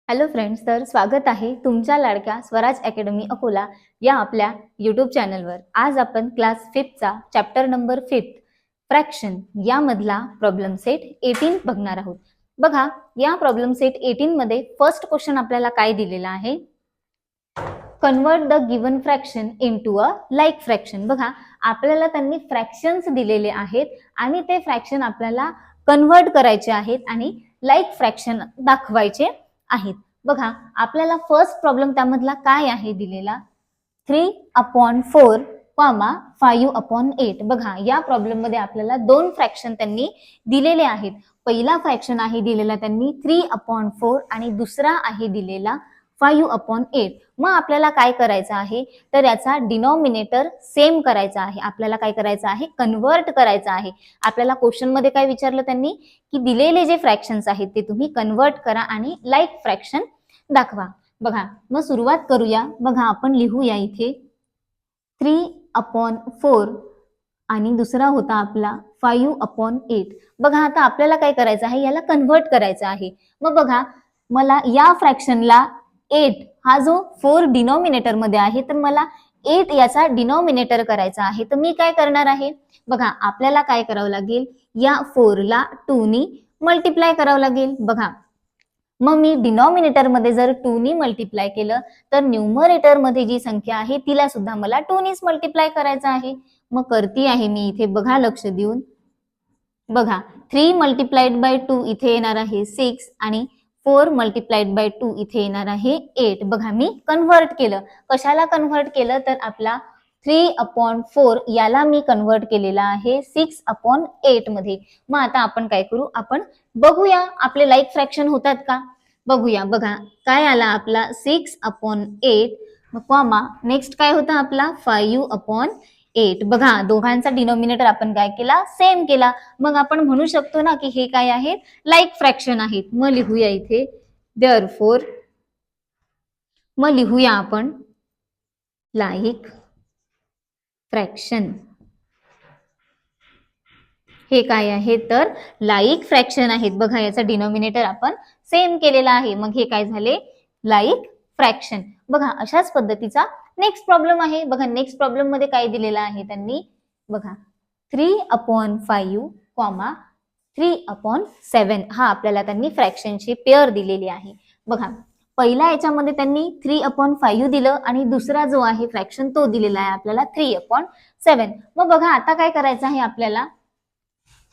Hello friends, तर स्वागत आहे तुमच्या लाडक्या स्वराज अकॅडमी अकोला या आपल्या यूट्यूब चॅनलवर। आज आपण क्लास 5चा चॅप्टर नंबर 5 फ्रॅक्शन यामधला प्रॉब्लेम सेट 18 बघणार आहोत। बघा, या प्रॉब्लेम सेट 18 मध्ये फर्स्ट क्वेश्चन आपल्याला काय दिलेला आहे, convert the given fraction into a like fraction. बघा, आपल्याला त्यांनी फ्रॅक्शन्स दिलेले आहेत आणि ते फ्रॅक्शन आपल्याला कन्वर्ट करायचे आहेत आणि लाईक फ्रॅक्शन दाखवायचे आहेत। बघा, आपल्याला फर्स्ट प्रॉब्लेम त्यामधला काय आहे दिलेला, 3/4 5/8। बघा, या प्रॉब्लेम मध्ये आपल्याला दोन फ्रॅक्शन त्यांनी दिलेले आहेत। पहिला फ्रॅक्शन आहे दिलेला त्यांनी 3/4 आणि दुसरा आहे दिलेला 5/8। मग आपल्याला काय करायचं आहे, तर याचा डिनॉमिनेटर सेम करायचा आहे। आपल्याला काय करायचं आहे, कन्वर्ट करायचं आहे। आपल्याला क्वेश्चन मध्ये काय विचारलं त्यांनी, की दिलेले जे फ्रॅक्शन्स आहेत ते तुम्ही कन्वर्ट करा आणि लाईक फ्रॅक्शन दाखवा। बघा, मग सुरुवात करूया। बघा, आपण लिहूया इथे 3/4 आणि दुसरा होता आपला 5/8। बघा, आता आपल्याला काय करायचं आहे, याला कन्वर्ट करायचं आहे। मग बघा, मला या फ्रॅक्शनला 8 हा जो 4 डिनॉमिनेटर मध्ये आहे, तर मला 8 याचा डिनॉमिनेटर करायचा आहे। तर मी काय करणार आहे, बघा आपल्याला काय करावं लागेल, या 4 ला 2 नी मल्टिप्लाय करावं लागेल। बघा, मग मी डिनॉमिनेटर मध्ये जर 2 नी मल्टिप्लाय केलं तर न्यूमरेटर मध्ये जी संख्या आहे तिला सुद्धा मला 2 नीच मल्टिप्लाय करायचं आहे। मग करती आहे मी इथे, बघा लक्ष देऊन। बघा, 3 मल्टिप्लाइड बाय 2 इथे येणार आहे 6 आणि 4 मल्टिप्लाइड बाय 2 इथे येणार आहे 8। बघा, मी कन्व्हर्ट केलं। कशाला कन्व्हर्ट केलं, तर आपला 3/4 याला मी कन्व्हर्ट केलेला आहे 6/8 मध्ये। मग आता आपण काय करू, आपण बघूया आपले लाईक फ्रॅक्शन होतात का, बघूया। बघा, काय आला आपला 6/8, मग कॉमा नेक्स्ट काय होता आपला 5/8। बघा, दोघांचा डिनॉमिनेटर आपण काय केला, सेम केला। मग आपण म्हणू शकतो ना की हे काय आहेत, लाईक फ्रॅक्शन आहेत। मग लिहूया इथे देअरफॉर, मग लिहूया आपण लाईक फ्रॅक्शन। हे काय आहे, तर लाईक फ्रॅक्शन आहेत। बघा, याचा डिनॉमिनेटर आपण सेम केलेला आहे, मग हे काय झाले, लाईक फ्रॅक्शन। बघा, अशाच पद्धतीचा नेक्स्ट प्रॉब्लेम आहे। बघा, नेक्स्ट प्रॉब्लेम मध्ये काय दिलेला आहे त्यांनी, बघा 3/5 3/7 हा आपल्याला त्यांनी फ्रॅक्शनची पेअर दिलेली आहे। बघा, पहिल्या याच्यामध्ये त्यांनी 3/5 दिलं आणि दुसरा जो आहे फ्रॅक्शन तो दिलेला आहे आपल्याला 3/7। मग बघा, आता काय करायचं आहे आपल्याला,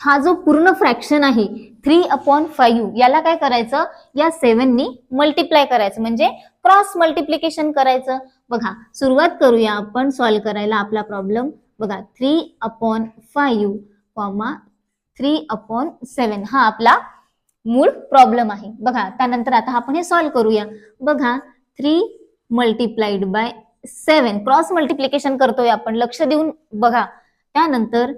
हा जो पूर्ण फ्रॅक्शन आहे 3/5 याला काय करायचं, या 7 नी मल्टिप्लाय करायचं, म्हणजे क्रॉस मल्टिप्लिकेशन करायचं। बघा, सुरुवात करूया आपण सॉल्व्ह करायला आपला प्रॉब्लेम। बघा, 3/5 3/7 हा आपला मूळ प्रॉब्लेम आहे। बघा, त्यानंतर आता आपण हे सॉल्व्ह करूया। बघा, 3 मल्टिप्लाइड बाय 7 क्रॉस मल्टिप्लिकेशन करतोय आपण, लक्ष देऊन बघा। त्यानंतर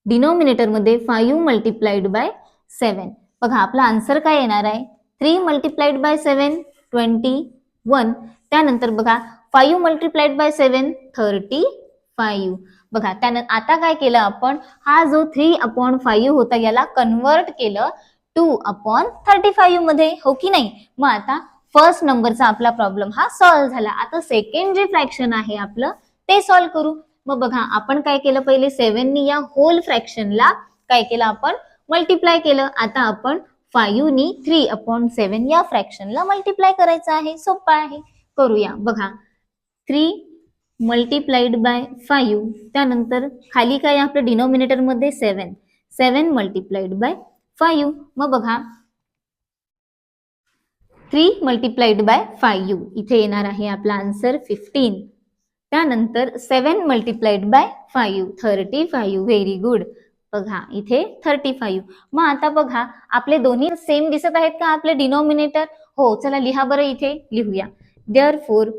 डिनॉमिनेटर मध्ये 5 मल्टिप्लाइड बाय 7। बघा, आपला आन्सर काय येणार आहे, 3 मल्टिप्लाइड बाय 7 21। त्यानंतर बघा, 5 मल्टिप्लाइड बाय 7 35। बघा, त्यानंतर आता काय केलं आपण, हा जो 3/5 होता याला कन्वर्ट केलं 2/35 मध्ये, हो की नाही। मग आता फर्स्ट नंबरचा आपला प्रॉब्लेम हा सॉल्व्ह झाला। आता सेकंड जे फ्रॅक्शन आहे आपलं ते सॉल्व्ह करू। मग बघा, आपण काय केलं, पहिले 7 नी या होल फ्रॅक्शनला काय केलं, आपण मल्टिप्लाय केलं। आता आपण 5 नी 3/7 या फ्रॅक्शनला मल्टिप्लाय करायचं आहे, सोपं आहे, करूया। बघा, 3 मल्टिप्लाइड बाय 5, त्यानंतर खाली काय आपल्या डिनॉमिनेटर मध्ये 7 मल्टिप्लाइड बाय 5। मग बघा, 3 मल्टिप्लाइड बाय 5 इथे येणार आहे आपला आन्सर 15। त्यानंतर 7 मल्टिप्लाइड बाय 5 35। Very good. बघा, इथे 35। मग आता बघा, आपले दोन्ही सेम दिसत आहेत का आपले डिनॉमिनेटर, हो। चला लिहा बरं, इथे लिहूया देअरफॉर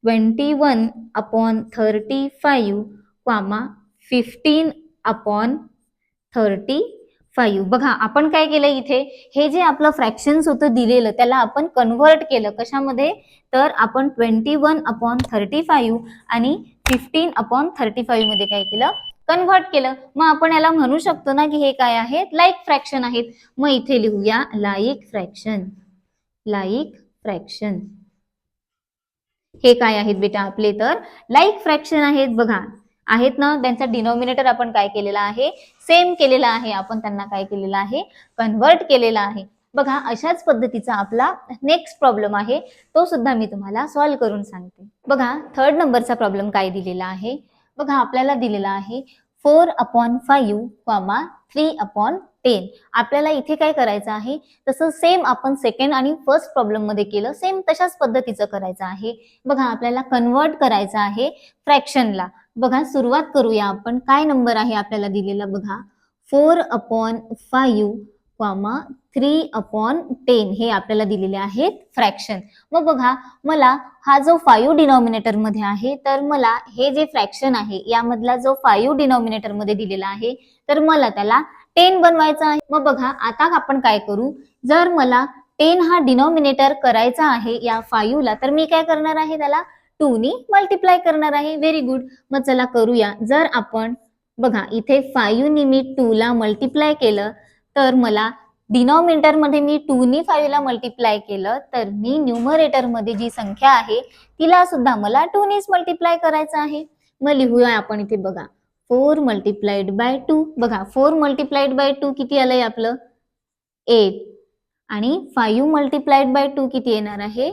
21/35 15/35। बघा, आपण काय केलं इथे, हे जे आपलं फ्रॅक्शन्स होतं दिलेलं त्याला आपण कन्व्हर्ट केलं कशामध्ये, तर आपण 21/35 आणि 15/35 मध्ये काय केलं, कन्व्हर्ट केलं। मग आपण याला म्हणू शकतो ना की हे काय आहेत, लाईक फ्रॅक्शन आहेत। मग इथे लिहूया लाईक फ्रॅक्शन, लाईक फ्रॅक्शन. हे काय आहेत बेटा आपले, तर लाईक फ्रॅक्शन आहेत. बघा आहेत ना, त्यांचा डिनॉमिनेटर आपण काय केलेला आहे, सेम केलेला आहे. आपण त्यांना काय केलेलं आहे, कन्व्हर्ट केलेला आहे. बघा अशाच पद्धतीचा आपला नेक्स्ट प्रॉब्लेम आहे, तो सुद्धा मी तुम्हाला सॉल्व्ह करून सांगते. बघा 3rd नंबरचा प्रॉब्लेम काय दिलेला आहे. बघा आपल्याला दिलेला आहे 4/5, 3/10. आपल्याला इथे काय करायचं आहे, तसं सेम आपण सेकंड आणि फर्स्ट प्रॉब्लेम मध्ये केलं, सेम तशाच पद्धतीचं करायचं आहे. बघा आपल्याला कन्वर्ट करायचं आहे फ्रॅक्शनला. बघा सुरुवात करूया आपण. काय नंबर आहे आपल्याला दिलेला, बघा 4/5, 3/10 हे आपल्याला दिलेले आहेत फ्रॅक्शन. मग बघा मला हा जो 5 डिनॉमिनेटर मध्ये आहे, तर मला हे जे फ्रॅक्शन आहे यामधला जो 5 डिनॉमिनेटर मध्ये दिलेला आहे, तर मला त्याला 10 बनवायचा आहे. मग बघा आता आपण काय करू, जर मला 10 हा डिनॉमिनेटर करायचा आहे या 5 ला, तर मी काय करणार आहे, त्याला 2 नी मल्टिप्लाय करणार आहे. Very good. मग चला करूया. जर आपण बघा इथे 5 नी मी 2 ला मल्टिप्लाय केलं, तर मला डिनॉमिनेटर मध्ये मी 2 नी 5 ला मल्टिप्लाय केलं, तर मी न्यूमरेटर मध्ये जी संख्या आहे तिला सुद्धा मला 2 नीच मल्टिप्लाय करायचं आहे. मग लिहूया आपण इथे. बघा 4 मल्टिप्लाइड बाय 2. बघा 4 मल्टिप्लाइड बाय 2 किती आलंय आपलं, 8. आणि 5 मल्टिप्लाइड बाय 2 किती येणार आहे,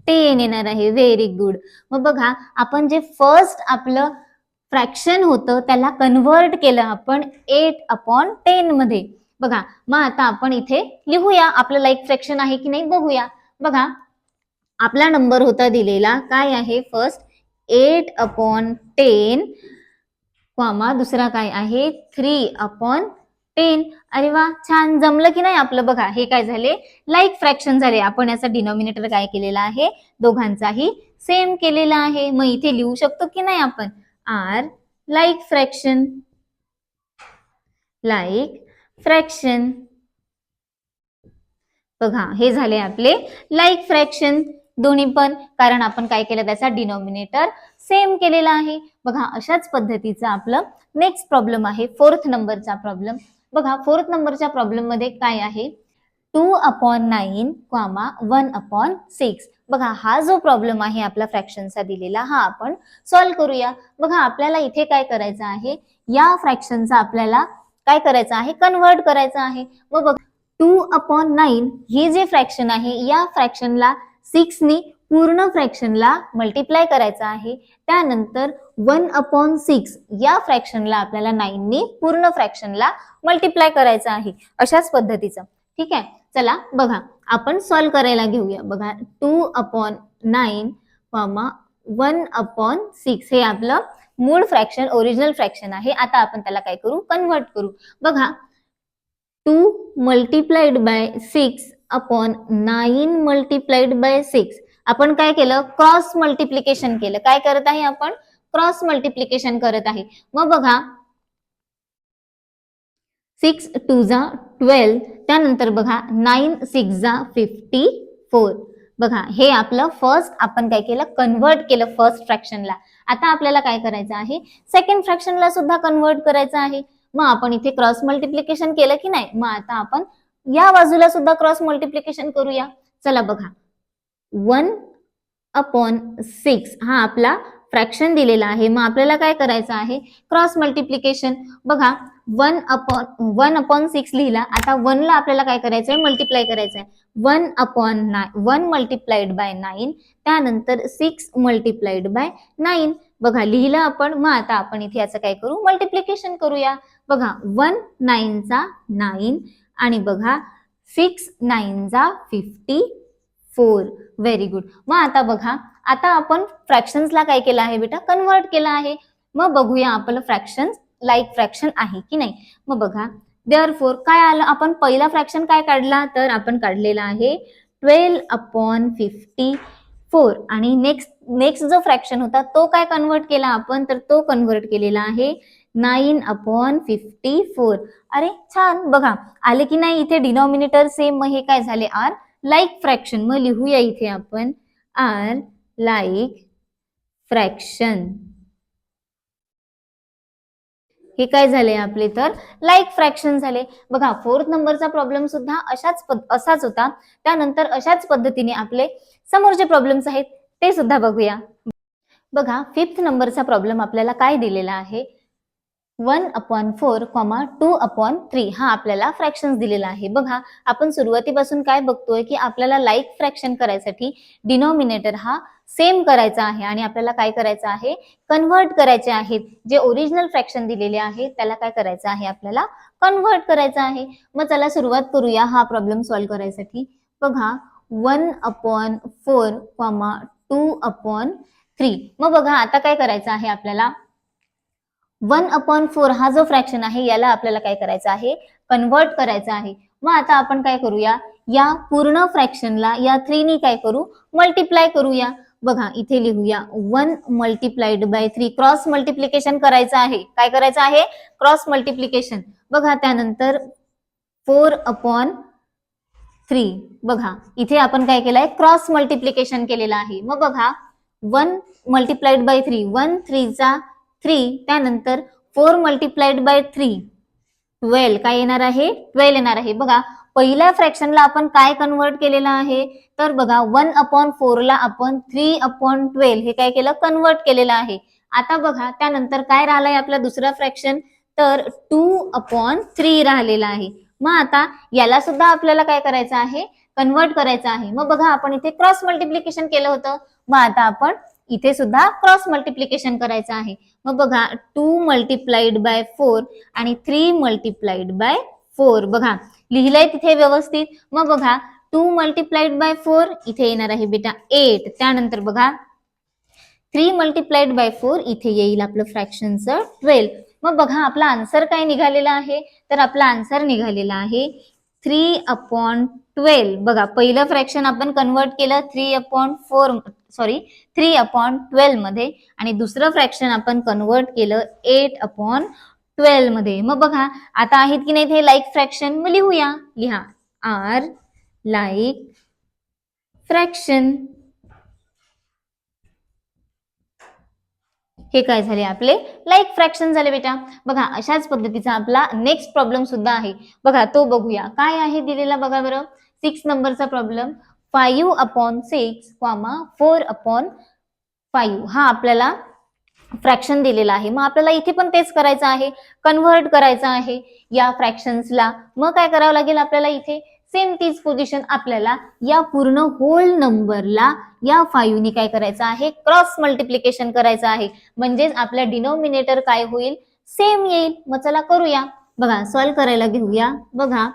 10 येणार आहे. Very good. मग बघा आपण जे फर्स्ट आपलं फ्रॅक्शन होतं त्याला कन्व्हर्ट केलं आपण 8/10 मध्ये. बघा मग आता आपण इथे लिहूया, आपलं लाईक फ्रॅक्शन आहे की नाही बघूया. बघा आपला नंबर होता दिलेला, काय आहे, फर्स्ट 8/10, दुसरा काय आहे 3/10. अरे वा, छान जमलं की नाही आपलं. बघा हे काय झाले, लाईक फ्रॅक्शन झाले. आपण याचा डिनॉमिनेटर काय केलेला आहे, दोघांचाही सेम केलेला आहे. मग इथे लिहू शकतो की नाही आपण, are like fraction, like fraction. बघा हे झाले आपले लाईक फ्रॅक्शन दोन्ही पण, कारण आपण काय केलं, त्याचा डिनॉमिनेटर सेम केलेला आहे. बघा अशाच पद्धतीचा आपलं नेक्स्ट प्रॉब्लेम आहे 4th नंबरचा प्रॉब्लेम. बघा 4th नंबरच्या प्रॉब्लेम मध्ये काय आहे, 2/9, 1/6. बघा हा जो प्रॉब्लेम आहे आपला फ्रॅक्शनचा दिलेला, हा आपण सॉल्व्ह करूया. बघा आपल्याला इथे काय करायचं आहे, या फ्रॅक्शनचा आपल्याला काय करायचं आहे, कन्व्हर्ट करायचं आहे. मग बघा 2/9 हे जे फ्रॅक्शन आहे, या फ्रॅक्शनला 6 नी पूर्ण फ्रॅक्शनला मल्टिप्लाय करायचं आहे. त्यानंतर 1/6 या फ्रॅक्शनला आपल्याला 9 नी पूर्ण फ्रॅक्शनला मल्टिप्लाय करायचं आहे. अशाच पद्धतीचं. ठीक आहे, चला बघा आपण सॉल्व्ह करायला घेऊया. बघा 2/9, 1/6 हे आपलं मूळ फ्रॅक्शन, ओरिजिनल फ्रॅक्शन आहे. आता आपण त्याला काय करू, कन्व्हर्ट करू. बघा 2 मल्टिप्लाइड बाय 6/9 मल्टिप्लाइड बाय 6. आपण काय केलं, क्रॉस मल्टिप्लिकेशन केलं. काय करत आहे आपण, क्रॉस मल्टिप्लिकेशन करत आहे. मग बघा 6 2 जा 12, त्यानंतर बघा 9 6 जा 54. बघा हे आपलं फर्स्ट आपण काय केलं, कन्व्हर्ट केलं फर्स्ट फ्रॅक्शनला. आता आपल्याला काय करायचं आहे, सेकंड फ्रॅक्शनला सुद्धा कन्व्हर्ट करायचं आहे. मग आपण इथे क्रॉस मल्टिप्लिकेशन केलं की नाही, मग आता आपण या बाजूला सुद्धा क्रॉस मल्टिप्लिकेशन करूया. चला बघा 1/6 हा आपला फ्रॅक्शन दिलेला आहे. मग आपल्याला काय करायचं आहे, क्रॉस मल्टिप्लिकेशन. बघा 1/6 लिहिला. आता 1 ला आपल्याला काय करायचंय, मल्टिप्लाय करायचंय. 1 मल्टिप्लाइड बाय 9, त्यानंतर 6 मल्टिप्लाइड बाय 9. बघा लिहिलं आपण. मग आता आपण इथे याचं काय करू, मल्टिप्लिकेशन करूया. बघा 1 9 चा 9 आणि बघा 6 9 जा 54. Very good. मग आता बघा, आता आपण फ्रॅक्शन्सला काय केलं आहे बेटा, कन्व्हर्ट केलं आहे. मग बघूया आपलं फ्रॅक्शन लाईक फ्रॅक्शन आहे की नाही. मग बघा देअरफोर काय आलं, आपण पहिला फ्रॅक्शन काय काढला, तर आपण काढलेला आहे 12/54. आणि नेक्स्ट जो फ्रॅक्शन होता तो काय कन्व्हर्ट केला आपण, तर तो कन्व्हर्ट केलेला आहे 9/54. अरे छान, बघा आले की नाही इथे डिनॉमिनेटर सेम. मग हे काय झाले, आर लाईक फ्रॅक्शन. मग लिहूया इथे आपण आर लाईक फ्रॅक्शन. हे काय झाले आपले तर लाईक फ्रॅक्शन झाले. बघा 4th नंबरचा प्रॉब्लेम सुद्धा असाच होता. त्यानंतर अशाच पद्धतीने आपले समोरचे प्रॉब्लेम्स आहेत ते सुद्धा बघूया. बघा 5th नंबरचा प्रॉब्लेम आपल्याला काय दिलेला आहे, 1/4, 2/3 हा आपल्याला फ्रॅक्शन्स दिलेला आहे. बघा आपण सुरुवातीपासून काय बघतोय की आपल्याला लाईक फ्रॅक्शन करायसाठी डिनॉमिनेटर हा सेम करायचा आहे आणि आपल्याला काय करायचं आहे, कन्व्हर्ट करायचे आहेत. जे ओरिजिनल फ्रॅक्शन दिलेले आहे त्याला काय करायचं आहे, आपल्याला कन्व्हर्ट करायचं आहे. मग चला सुरुवात करूया हा प्रॉब्लेम सॉल्व्ह करायसाठी. बघा 1/4, 2/3. मग बघा आता काय करायचं आहे, आपल्याला 1/4 हा जो फ्रॅक्शन आहे याला आपल्याला काय करायचं आहे, कन्व्हर्ट करायचं आहे. मग आता आपण काय करूया, या पूर्ण फ्रॅक्शनला या 3 नी काय करू, मल्टिप्लाय करूया. बघा इथे लिहूया 1 मल्टिप्लाइड बाय 3, क्रॉस मल्टिप्लिकेशन करायचं आहे. काय करायचं आहे, क्रॉस मल्टिप्लिकेशन. बघा त्यानंतर 4/3. बघा इथे आपण काय केलंय, क्रॉस मल्टिप्लिकेशन केलेलं आहे. मग बघा 1 मल्टिप्लाइड बाय 3, 1 3 चा 3, त्यानंतर 4 मल्टिप्लाइड बाय 3, 12. काय येणार आहे, 12 येणार आहे. बघा पहिल्या फ्रॅक्शनला आपण काय कन्व्हर्ट केलेलं आहे, तर बघा 1/4 ला आपण 3/12 हे काय केलं, कन्व्हर्ट केलेलं आहे. आता बघा त्यानंतर काय राहिलंय आपला दुसरा फ्रॅक्शन, तर 2/3 राहिलेला आहे. मग आता याला सुद्धा आपल्याला काय करायचं आहे, कन्व्हर्ट करायचं आहे. मग बघा आपण इथे क्रॉस मल्टिप्लिकेशन केलं होतं, मग आता आपण इथे सुद्धा क्रॉस मल्टिप्लिकेशन करायचं आहे. मग बघा 2 मल्टिप्लाइड बाय 4 आणि 3 मल्टिप्लाइड बाय 4. बघा लिहिलंय तिथे व्यवस्थित. मग बघा 2 मल्टिप्लाइड बाय 4 इथे येणार आहे बेटा 8. त्यानंतर बघा 3 मल्टिप्लाइड बाय 4 इथे येईल आपलं फ्रॅक्शनचं 12. मग बघा आपला आन्सर काय निघालेला आहे, तर आपला आन्सर निघालेला आहे 3/12. बघा पहिलं फ्रॅक्शन आपण कन्व्हर्ट केलं 3/12 मध्ये आणि दुसरं फ्रॅक्शन आपण कन्व्हर्ट केलं 8/12 मध्ये. मग बघा आता आहेत की नाही हे लाईक फ्रॅक्शन, मग लिहूया. लिहा आर लाईक फ्रॅक्शन. हे काय झाले, आपले लाईक फ्रॅक्शन झाले बेटा. बघा अशाच पद्धतीचा आपला नेक्स्ट प्रॉब्लेम सुद्धा आहे. बघा तो बघूया काय आहे दिलेला. बघा बरं 6 नंबरचा प्रॉब्लेम, 5/6, 4/5 हा आपल्याला फ्रॅक्शन दिलेला आहे. मग आपल्याला इथे पण तेच करायचं आहे, कन्व्हर्ट करायचं आहे या फ्रॅक्शन्सला. मग काय करावं लागेल आपल्याला, इथे सेम तीच पोझिशन आपल्याला या पूर्ण होल नंबरला या 5 नी काय करायचं आहे, क्रॉस मल्टिप्लिकेशन करायचं आहे. म्हणजेच आपल्या डिनॉमिनेटर काय होईल, सेम येईल. मग चला करूया. बघा सॉल्व्ह करायला घेऊया. बघा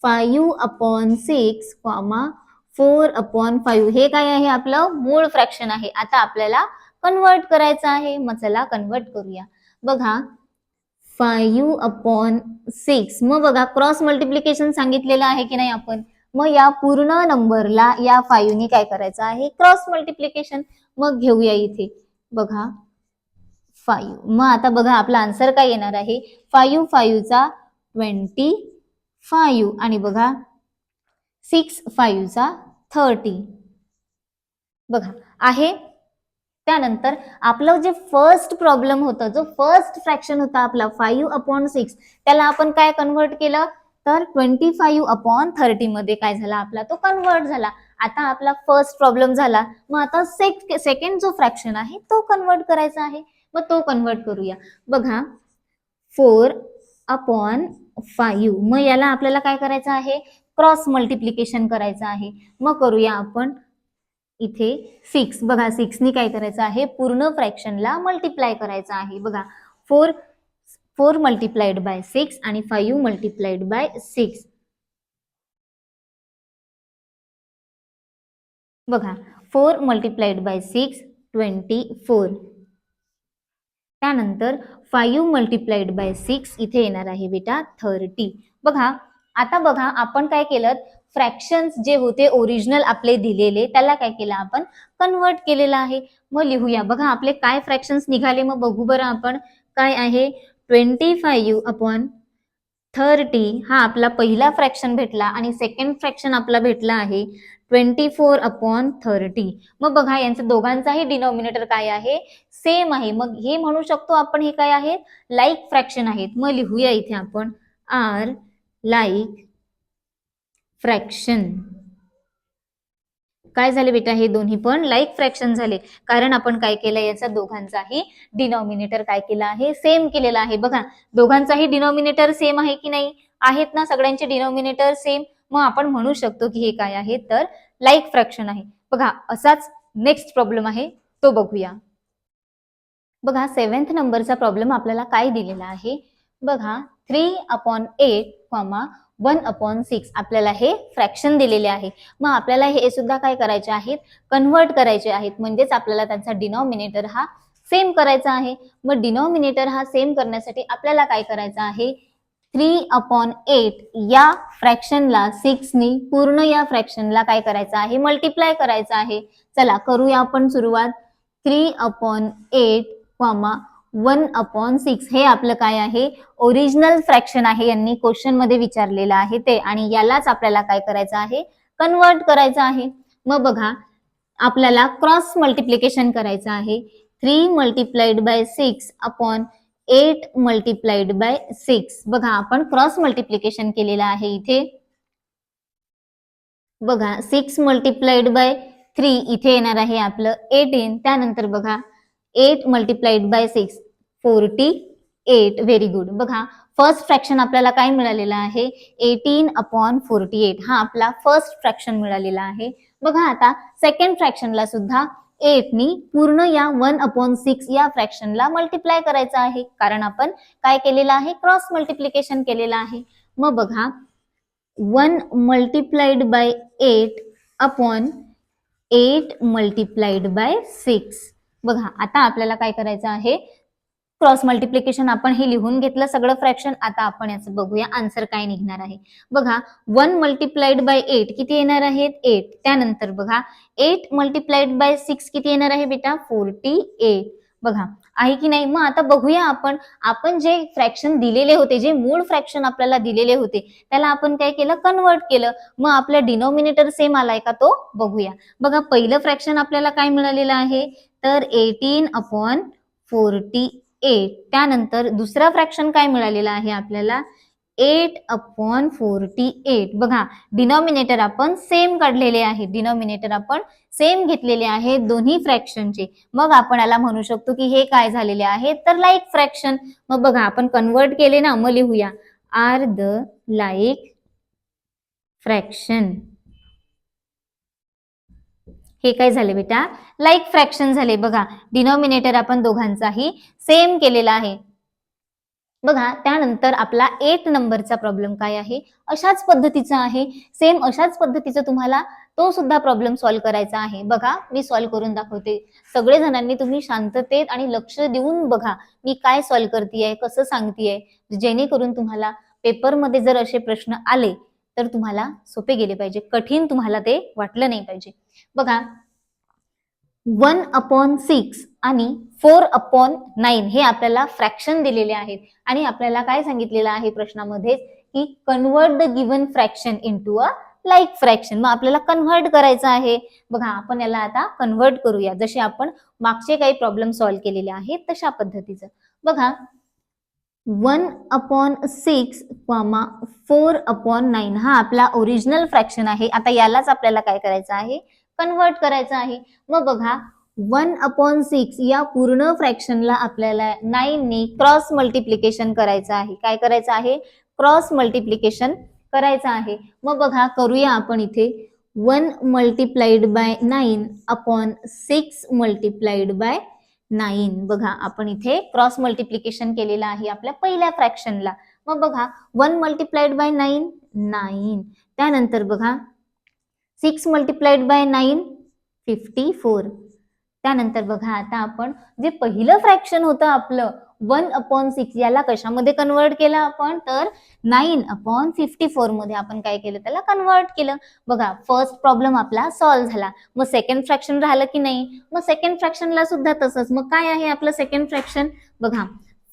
5/6, 4/5 हे काय आहे, आपलं मूळ फ्रॅक्शन आहे. आता आपल्याला कन्व्हर्ट करायचं आहे. मग चला कन्व्हर्ट करूया. बघा 5/6, मग बघा क्रॉस मल्टिप्लिकेशन सांगितलेलं आहे की नाही आपण. मग या पूर्ण नंबरला या 5 नी काय करायचं आहे, क्रॉस मल्टिप्लिकेशन. मग घेऊया इथे बघा 5. मग आता बघा आपला आन्सर काय येणार आहे, 5/5 चा 25 आणि बघा 6/5 चा 30. बघा आहे. त्यानंतर आपलं जे फर्स्ट प्रॉब्लेम होतं, जो फर्स्ट फ्रॅक्शन होता आपला 5/6, त्याला आपण काय कन्व्हर्ट केलं, तर 25/30 मध्ये काय झाला आपला, तो कन्व्हर्ट झाला. आता आपला फर्स्ट प्रॉब्लेम झाला. मग आता सेकंड जो फ्रॅक्शन आहे तो कन्व्हर्ट करायचा आहे. मग तो कन्व्हर्ट करूया. बघा 4/5, मग याला आपल्याला काय करायचं आहे, क्रॉस मल्टिप्लिकेशन करायचं आहे. मग करूया आपण इथे 6. बघा 6 नी काय करायचं आहे, पूर्ण फ्रॅक्शनला मल्टिप्लाय करायचं आहे. बघा 4 मल्टिप्लाइड बाय 6 आणि 5 मल्टिप्लाइड बाय 6. बघा 4 मल्टिप्लाइड बाय 6 24. त्यानंतर 5 मल्टिप्लाइड बाय 6 इथे येणार आहे बेटा 30. बघा आता बघा आपण काय केलं, फ्रॅक्शन्स जे होते ओरिजिनल आपले दिलेले त्याला काय केलं, आपण कन्व्हर्ट केलेलं आहे. मग लिहूया. बघा आपले काय फ्रॅक्शन्स निघाले, मग बघू बरं आपण काय आहे. 25/30 हा आपला पहिला फ्रॅक्शन भेटला आणि सेकंड फ्रॅक्शन आपला भेटला आहे 24/30. मग बघा यांचा दोघांचाही डिनॉमिनेटर काय आहे, सेम आहे. मग हे म्हणू शकतो आपण हे काय आहेत, लाईक फ्रॅक्शन आहेत. मग लिहूया इथे आपण आर लाईक फ्रॅक्शन. काय झाले बेटा, हे दोन्ही पण लाईक फ्रॅक्शन झाले, कारण आपण काय केलं, याचा दोघांचाही डिनॉमिनेटर काय केला आहे, सेम केलेला आहे. बघा दोघांचाही डिनॉमिनेटर सेम आहे की नाही, आहेत ना, सगळ्यांचे डिनॉमिनेटर सेम. मग आपण म्हणू शकतो की हे काय आहे, तर लाईक फ्रॅक्शन आहे. बघा असाच नेक्स्ट प्रॉब्लेम आहे, तो बघूया. बघा 7th नंबरचा प्रॉब्लेम आपल्याला काय दिलेला आहे, बघा 3/8, 1/6 आपल्याला हे फ्रॅक्शन दिलेले आहे. मग आपल्याला हे सुद्धा काय करायचे आहेत, कन्व्हर्ट करायचे आहेत. म्हणजेच आपल्याला त्यांचा डिनॉमिनेटर हा सेम करायचा आहे. मग डिनॉमिनेटर हा सेम करण्यासाठी आपल्याला काय करायचं आहे, 3/8 या फ्रॅक्शनला 6 नी पूर्ण या फ्रॅक्शनला काय करायचं आहे, मल्टिप्लाय करायचं आहे. चला करूया आपण सुरुवात. 3/8, 1/6 हे आपलं काय आहे, ओरिजिनल फ्रॅक्शन आहे. यांनी क्वेश्चन मध्ये विचारलेलं आहे ते, आणि यालाच आपल्याला काय करायचं आहे, कन्वर्ट करायचं आहे. मग बघा आपल्याला क्रॉस मल्टिप्लिकेशन करायचं आहे. 3 मल्टिप्लाइड बाय 6/8 मल्टिप्लाइड बाय 6. बघा आपण क्रॉस मल्टिप्लिकेशन केलेलं आहे इथे. बघा 6 मल्टिप्लाइड बाय 3 इथे येणार आहे आपलं 18. त्यानंतर बघा 8 मल्टिप्लाइड बाय 6 48. Very good. बघा फर्स्ट फ्रॅक्शन आपल्याला काय मिळालेलं आहे, 18/48 हा आपला फर्स्ट फ्रॅक्शन मिळालेला आहे. बघा आता सेकंड फ्रॅक्शनला सुद्धा 8 नी पूर्ण या 1/6 या फ्रॅक्शनला मल्टिप्लाय करायचं आहे, कारण आपण काय केलेलं आहे, क्रॉस मल्टिप्लिकेशन केलेलं आहे. मग बघा 1 मल्टिप्लाइड बाय 8/8 मल्टिप्लाइड बाय 6. बघा आता आपल्याला काय करायचं आहे, क्रॉस मल्टिप्लिकेशन आपण हे लिहून घेतलं सगळं फ्रॅक्शन. आता आपण याचं बघूया आन्सर काय निघणार आहे. बघा 1 मल्टिप्लाइड बाय 8 किती येणार आहेत, 8. त्यानंतर बघा 8 मल्टिप्लाइड बाय 6 किती येणार आहे बेटा, 48. बघा आहे की नाही. मग आता बघूया आपण जे फ्रॅक्शन दिलेले होते, जे मूळ फ्रॅक्शन आपल्याला दिलेले होते, त्याला आपण काय केलं, कन्वर्ट केलं. मग आपल्या डिनॉमिनेटर सेम आलाय का तो बघूया. बघा पहिलं फ्रॅक्शन आपल्याला काय मिळालेलं आहे, तर 18/48. त्यानंतर दुसरा फ्रॅक्शन काय मिळालेला आहे आपल्याला, 8/48. बघा डिनॉमिनेटर आपण सेम काढलेले आहे, डिनॉमिनेटर आपण सेम घेतलेले आहे दोन्ही फ्रॅक्शनचे. मग आपण याला म्हणू शकतो की हे काय झालेले आहे, तर लाईक फ्रॅक्शन. मग बघा आपण कन्वर्ट केले ना, मग लिहूया आर द लाईक फ्रॅक्शन. हे काय झाले बेटा, लाईक फ्रॅक्शन झाले. बघा डिनॉमिनेटर आपण दोघांचाही सेम केलेला आहे. बघा त्यानंतर आपला 8 नंबरचा प्रॉब्लेम काय आहे, अशाच पद्धतीचा आहे, सेम अशाच पद्धतीचा तुम्हाला तो सुद्धा प्रॉब्लेम सॉल्व्ह करायचा आहे. बघा मी सॉल्व्ह करून दाखवते. सगळे जणांनी तुम्ही शांततेत आणि लक्ष देऊन बघा मी काय सॉल्व्ह करतेय, कसं सांगतेय, जेणेकरून तुम्हाला पेपरमध्ये जर असे प्रश्न आले तर तुम्हाला सोपे गेले पाहिजे, कठीण तुम्हाला ते वाटलं नाही पाहिजे. बघा 1/6 आणि 4/9 हे आपल्याला फ्रॅक्शन दिलेले आहेत, आणि आपल्याला काय सांगितलेलं आहे प्रश्नामध्ये की convert the given fraction into a like fraction. मग आपल्याला कन्वर्ट करायचं आहे. बघा आपण याला आता कन्वर्ट करूया, जसे आपण मागचे काही प्रॉब्लेम सॉल्व्ह केलेले आहेत तशा पद्धतीचं. बघा 1/6, 4/9 हा आपला ओरिजिनल फ्रॅक्शन आहे. आता यालाच आपल्याला काय करायचं आहे, कन्वर्ट करायचं आहे. मग बघा 1/6 या पूर्ण फ्रॅक्शनला आपल्याला 9 नी क्रॉस मल्टिप्लिकेशन करायचं आहे. काय करायचं आहे, क्रॉस मल्टिप्लिकेशन करायचं आहे. मग बघा करूया आपण इथे 1 मल्टिप्लाइड बाय 9/6 मल्टिप्लाइड बाय 9. बघा आपण इथे क्रॉस मल्टिप्लिकेशन केलेलं आहे आपल्या पहिल्या फ्रॅक्शनला. मग बघा 1 मल्टिप्लाइड बाय 9. त्यानंतर बघा 6 मल्टिप्लाइड बाय 9 54. त्यानंतर बघा आता आपण जे पहिलं फ्रॅक्शन होतं आपलं 1/6 याला कशामध्ये कन्वर्ट केलं आपण, तर 9/54 मध्ये आपण काय केलं, त्याला कन्वर्ट केलं. बघा फर्स्ट प्रॉब्लेम आपला सॉल्व्ह झाला. मग सेकंड फ्रॅक्शन राहिलं की नाही, मग सेकंड फ्रॅक्शनला सुद्धा तसंच. मग काय आहे आपलं सेकंड फ्रॅक्शन, बघा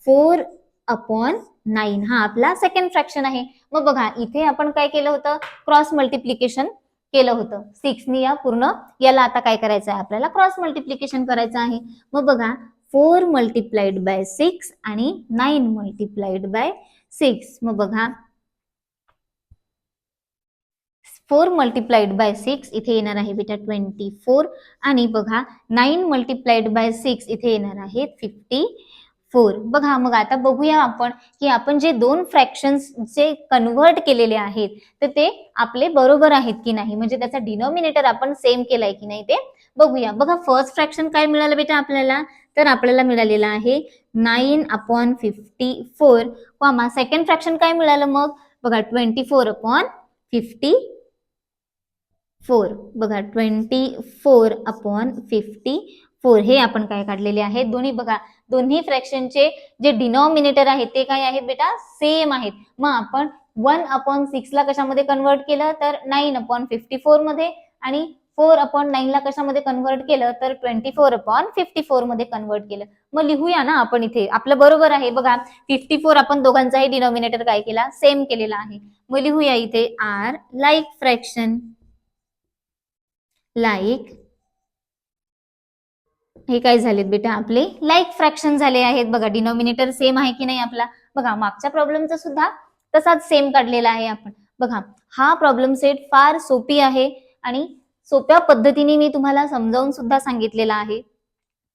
4/9 हा आपला सेकंड फ्रॅक्शन आहे. मग बघा इथे आपण काय केलं होतं, क्रॉस मल्टिप्लिकेशन केलं होतं 6नी या पूर्ण याला आता काय करायचं आहे आपल्याला क्रॉस मल्टिप्लिकेशन करायचं आहे. मग बघा 4 मल्टिप्लाइड बाय 6 आणि 9 मल्टिप्लाइड बाय 6. मग बघा 4 मल्टिप्लाइड बाय 6 इथे येणार आहे बेटा 24 आणि बघा 9 मल्टिप्लाइड बाय 6 इथे येणार आहे 54. बघा मग आता बघूया आपण की आपण जे दोन फ्रॅक्शन्स जे कन्व्हर्ट केलेले आहेत तर ते आपले बरोबर आहेत की नाही, म्हणजे त्याचा डिनॉमिनेटर आपण सेम केलाय की नाही ते बघूया. बघा फर्स्ट फ्रॅक्शन काय मिळालं बेटा आपल्याला, तर आपल्याला मिळालेलं आहे 9/54 कॉमा सेकंड फ्रॅक्शन काय मिळालं मग बघा 24/54. बघा 24/54 हे आपण काय काढलेले आहे दोन्ही. बघा दोन्ही फ्रॅक्शनचे जे डिनॉमिनेटर आहेत ते काय आहेत बेटा सेम आहेत. मग आपण 1/6 ला कशामध्ये कन्व्हर्ट केलं तर 9/54 मध्ये आणि 4/9 ला कशामध्ये कन्व्हर्ट केलं तर 24/54 मध्ये कन्व्हर्ट केलं. मग लिहूया ना आपण इथे आपलं बरोबर आहे. बघा 54 आपण दोघांचाही डिनॉमिनेटर काय केला सेम केलेला आहे. मग लिहूया इथे आर लाईक फ्रॅक्शन लाईक हे काय झालेत बेटा आपले लाईक फ्रॅक्शन झाले आहेत. बघा डिनॉमिनेटर सेम आहे की नाही आपला. बघा मागच्या प्रॉब्लेमचा सुद्धा तसाच सेम काढलेला आहे आपण. बघा हा प्रॉब्लेम सेट फार सोपी आहे आणि सोप्या पद्धतीने मी तुम्हाला समजावून सुद्धा सांगितलेला आहे.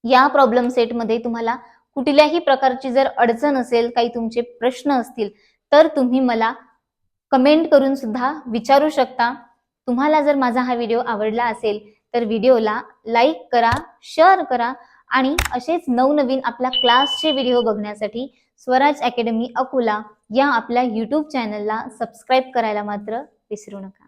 या प्रॉब्लेम सेटमध्ये तुम्हाला कुठल्याही प्रकारची जर अडचण असेल, काही तुमचे प्रश्न असतील तर तुम्ही मला कमेंट करून सुद्धा विचारू शकता. तुम्हाला जर माझा हा व्हिडिओ आवडला असेल तर व्हिडिओला लाईक करा, शेअर करा आणि असेच नवनवीन आपल्या क्लासचे व्हिडिओ बघण्यासाठी स्वराज अकॅडमी अकोला या आपल्या YouTube चॅनलला सबस्क्राईब करायला मात्र विसरू नका.